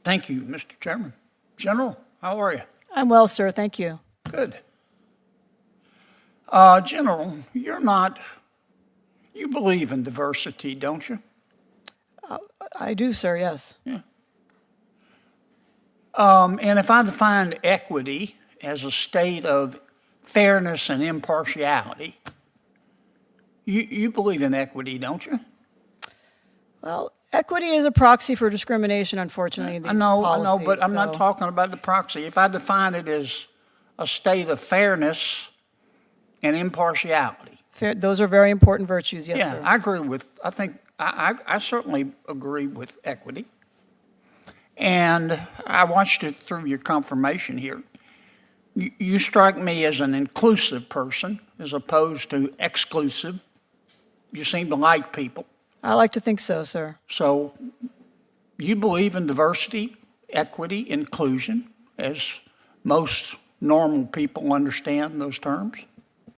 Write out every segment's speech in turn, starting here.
Thank you, Mr. Chairman. General, how are you? I'm well, sir. Thank you. Good. General, you believe in diversity, don't you? I do, sir, yes. Yeah. And if I define equity as a state of fairness and impartiality, you believe in equity, don't you? Well, equity is a proxy for discrimination, unfortunately. In these I know, policies, but I'm not talking about the proxy. If I define it as a state of fairness and impartiality. Those are very important virtues, yes, Yeah, sir. I certainly agree with equity. And I watched it through your confirmation here. You strike me as an inclusive person as opposed to exclusive. You seem to like people. I like to think so, sir. So you believe in diversity, equity, inclusion, as most normal people understand those terms?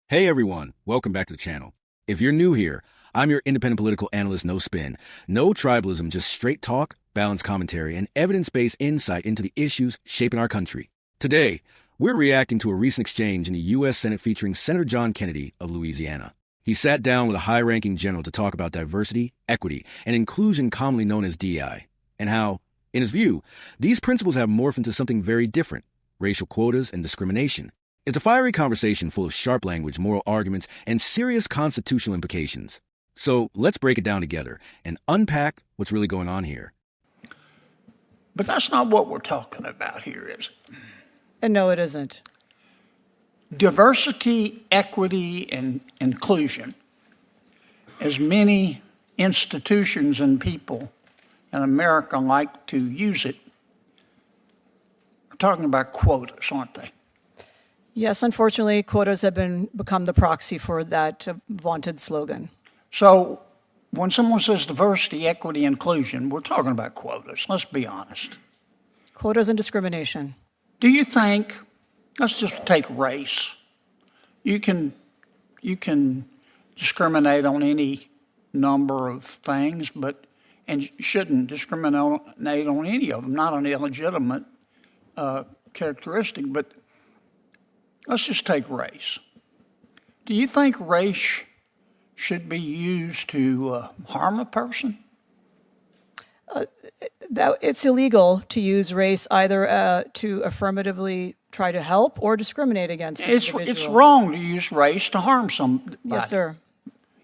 Hey everyone, welcome back to the channel. If you're new here, I'm your independent political analyst, no spin, no tribalism, just straight talk, balanced commentary, and evidence-based insight into the issues shaping our country. Today, we're reacting to a recent exchange in the U.S. Senate featuring Senator John Kennedy of Louisiana. He sat down with a high-ranking general to talk about diversity, equity, and inclusion commonly known as DEI, and how, in his view, these principles have morphed into something very different, racial quotas and discrimination. It's a fiery conversation full of sharp language, moral arguments, and serious constitutional implications. So let's break it down together and unpack what's really going on here. But that's not what we're talking about here, is it? And no, it isn't. Diversity, equity, and inclusion, as many institutions and people in America like to use it, are talking about quotas, aren't they? Yes, unfortunately, quotas have become the proxy for that vaunted slogan. So when someone says diversity, equity, inclusion, we're talking about quotas. Let's be honest. Quotas and discrimination. Do you think, let's just take race. You can discriminate on any number of things, and you shouldn't discriminate on any of them, not on illegitimate characteristic, but let's just take race. Do you think race should be used to harm a person? It's illegal to use race either to affirmatively try to help or discriminate against an individual. It's wrong to use race to harm somebody. Yes, sir.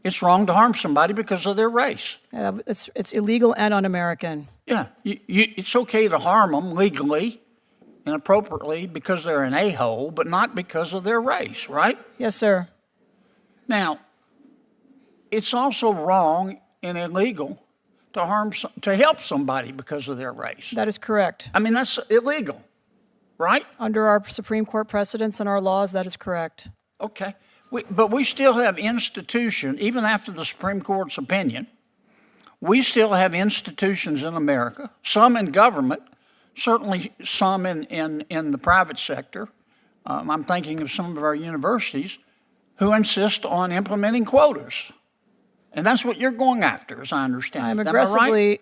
It's wrong to harm somebody because of their race. It's illegal and un-American. Yeah, it's okay to harm them legally and appropriately because they're an a-hole, but not because of their race, right? Yes, sir. Now, it's also wrong and illegal to help somebody because of their race. That is correct. I mean, that's illegal, right? Under our Supreme Court precedents and our laws, that is correct. Okay. But we still have institutions, even after the Supreme Court's opinion, we still have institutions in America, some in government, certainly some in the private sector. I'm thinking of some of our universities who insist on implementing quotas. And that's what you're going after, as I understand it.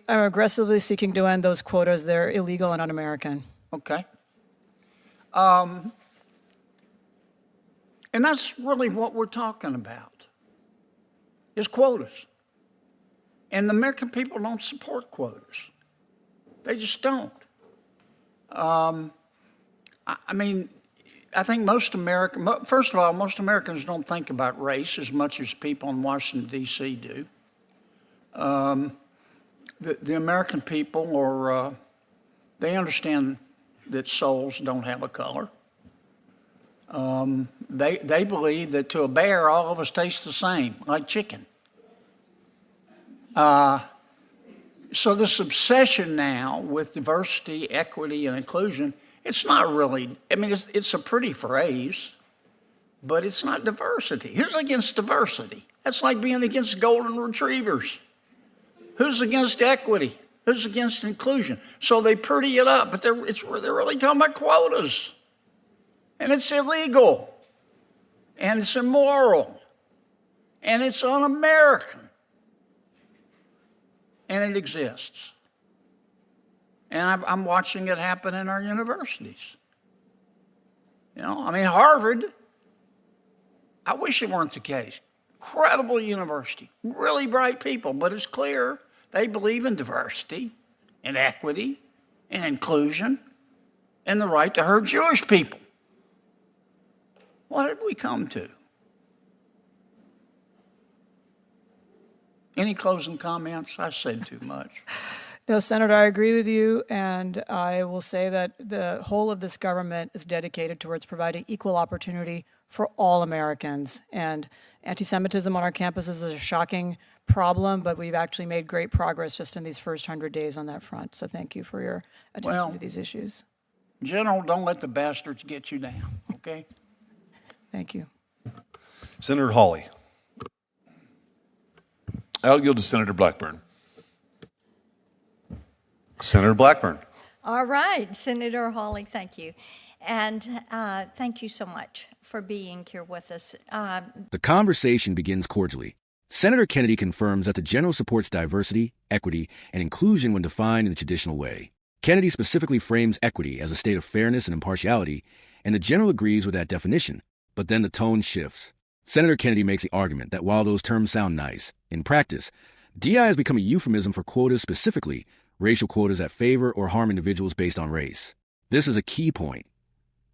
I'm aggressively seeking to end those quotas. They're illegal and un-American. Okay. And that's really what we're talking about, is quotas. And the American people don't support quotas. They just don't. I mean, I think first of all, most Americans don't think about race as much as people in Washington, D.C. do. The American people they understand that souls don't have a color. They believe that to a bear, all of us taste the same, like chicken. So this obsession now with diversity, equity, and inclusion, it's not really, I mean, it's a pretty phrase, but it's not diversity. Who's against diversity? That's like being against golden retrievers. Who's against equity? Who's against inclusion? So they pretty it up, but they're really talking about quotas. And it's illegal. And it's immoral. And it's un-American. And it exists. And I'm watching it happen in our universities. You know, I mean, Harvard, I wish it weren't the case. Incredible university, really bright people, but it's clear they believe in diversity and equity and inclusion and the right to hurt Jewish people. What did we come to? Any closing comments? I said too much. No, Senator, I agree with you, and I will say that the whole of this government is dedicated towards providing equal opportunity for all Americans. And anti-Semitism on our campuses is a shocking problem, but we've actually made great progress just in these first 100 days on that front. So thank you for your attention to these issues. General, don't let the bastards get you down, okay? Thank you. Senator Hawley. I'll yield to Senator Blackburn. Senator Blackburn. All right, Senator Hawley, thank you. And thank you so much for being here with us. The conversation begins cordially. Senator Kennedy confirms that the general supports diversity, equity, and inclusion when defined in the traditional way. Kennedy specifically frames equity as a state of fairness and impartiality, and the general agrees with that definition. But then the tone shifts. Senator Kennedy makes the argument that while those terms sound nice, in practice, DEI has become a euphemism for quotas, specifically racial quotas that favor or harm individuals based on race. This is a key point.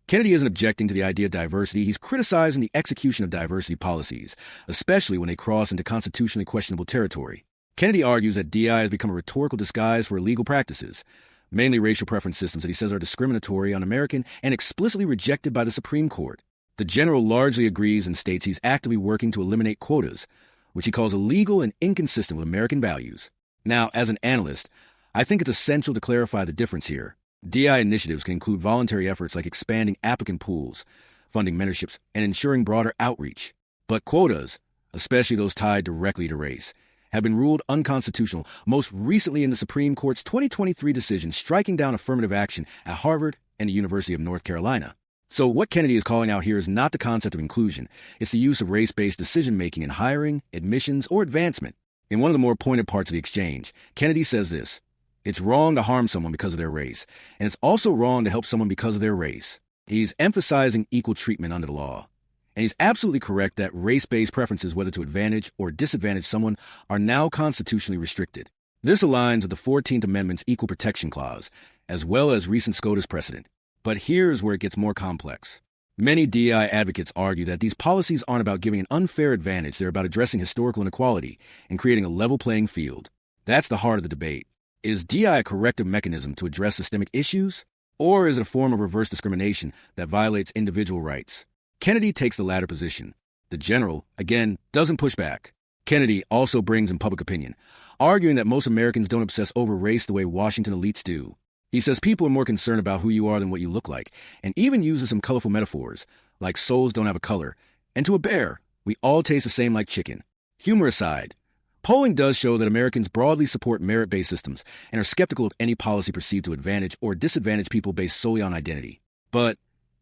Kennedy isn't objecting to the idea of diversity. He's criticizing the execution of diversity policies, especially when they cross into constitutionally questionable territory. Kennedy argues that DEI has become a rhetorical disguise for illegal practices, mainly racial preference systems that he says are discriminatory, un-American, and explicitly rejected by the Supreme Court. The general largely agrees and states he's actively working to eliminate quotas, which he calls illegal and inconsistent with American values. Now, as an analyst, I think it's essential to clarify the difference here. DEI initiatives can include voluntary efforts like expanding applicant pools, funding mentorships, and ensuring broader outreach. But quotas, especially those tied directly to race, have been ruled unconstitutional, most recently in the Supreme Court's 2023 decision striking down affirmative action at Harvard and the University of North Carolina. So what Kennedy is calling out here is not the concept of inclusion. It's the use of race-based decision-making in hiring, admissions, or advancement. In one of the more pointed parts of the exchange, Kennedy says this: it's wrong to harm someone because of their race, and it's also wrong to help someone because of their race. He's emphasizing equal treatment under the law. And he's absolutely correct that race-based preferences, whether to advantage or disadvantage someone, are now constitutionally restricted. This aligns with the 14th Amendment's Equal Protection Clause, as well as recent SCOTUS precedent. But here's where it gets more complex. Many DEI advocates argue that these policies aren't about giving an unfair advantage. They're about addressing historical inequality and creating a level playing field. That's the heart of the debate. Is DEI a corrective mechanism to address systemic issues? Or is it a form of reverse discrimination that violates individual rights? Kennedy takes the latter position. The general, again, doesn't push back. Kennedy also brings in public opinion, arguing that most Americans don't obsess over race the way Washington elites do. He says people are more concerned about who you are than what you look like, and even uses some colorful metaphors, like souls don't have a color, and to a bear, we all taste the same like chicken. Humor aside, polling does show that Americans broadly support merit-based systems and are skeptical of any policy perceived to advantage or disadvantage people based solely on identity. But,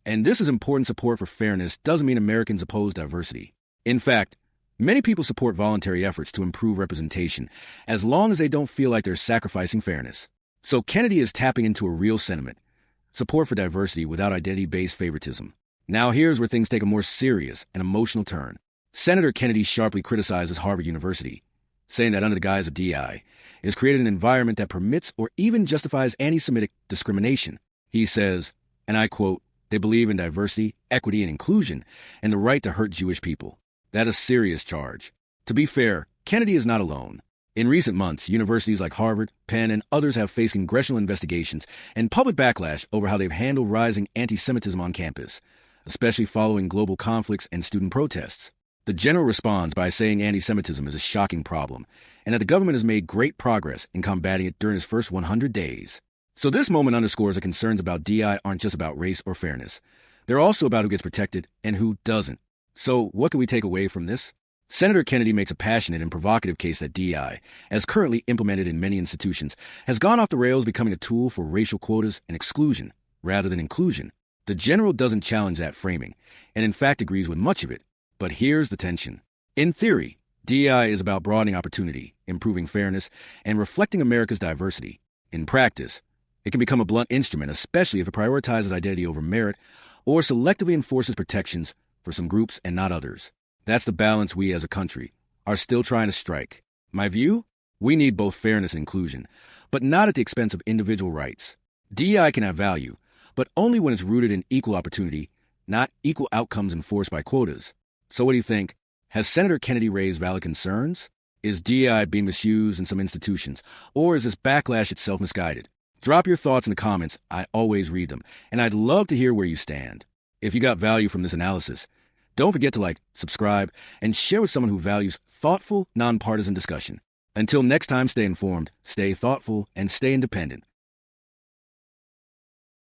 and this is important, support for fairness doesn't mean Americans oppose diversity. In fact, many people support voluntary efforts to improve representation, as long as they don't feel like they're sacrificing fairness. So Kennedy is tapping into a real sentiment, support for diversity without identity-based favoritism. Now here's where things take a more serious and emotional turn. Senator Kennedy sharply criticizes Harvard University, saying that under the guise of DEI, it has created an environment that permits or even justifies anti-Semitic discrimination. He says, and I quote, "They believe in diversity, equity, and inclusion, and the right to hurt Jewish people." That is a serious charge. To be fair, Kennedy is not alone. In recent months, universities like Harvard, Penn, and others have faced congressional investigations and public backlash over how they've handled rising anti-Semitism on campus, especially following global conflicts and student protests. The general responds by saying anti-Semitism is a shocking problem, and that the government has made great progress in combating it during its first 100 days. So this moment underscores that concerns about DEI aren't just about race or fairness. They're also about who gets protected and who doesn't. So what can we take away from this? Senator Kennedy makes a passionate and provocative case that DEI, as currently implemented in many institutions, has gone off the rails, becoming a tool for racial quotas and exclusion rather than inclusion. The general doesn't challenge that framing, and in fact agrees with much of it. But here's the tension. In theory, DEI is about broadening opportunity, improving fairness, and reflecting America's diversity. In practice, It can become a blunt instrument, especially if it prioritizes identity over merit or selectively enforces protections for some groups and not others. That's the balance we as a country are still trying to strike. My view? We need both fairness and inclusion, but not at the expense of individual rights. DEI can have value, but only when it's rooted in equal opportunity, not equal outcomes enforced by quotas. So what do you think? Has Senator Kennedy raised valid concerns? Is DEI being misused in some institutions, or is this backlash itself misguided? Drop your thoughts in the comments. I always read them, and I'd love to hear where you stand. If you got value from this analysis, don't forget to like, subscribe, and share with someone who values thoughtful, nonpartisan discussion. Until next time, stay informed, stay thoughtful, and stay independent.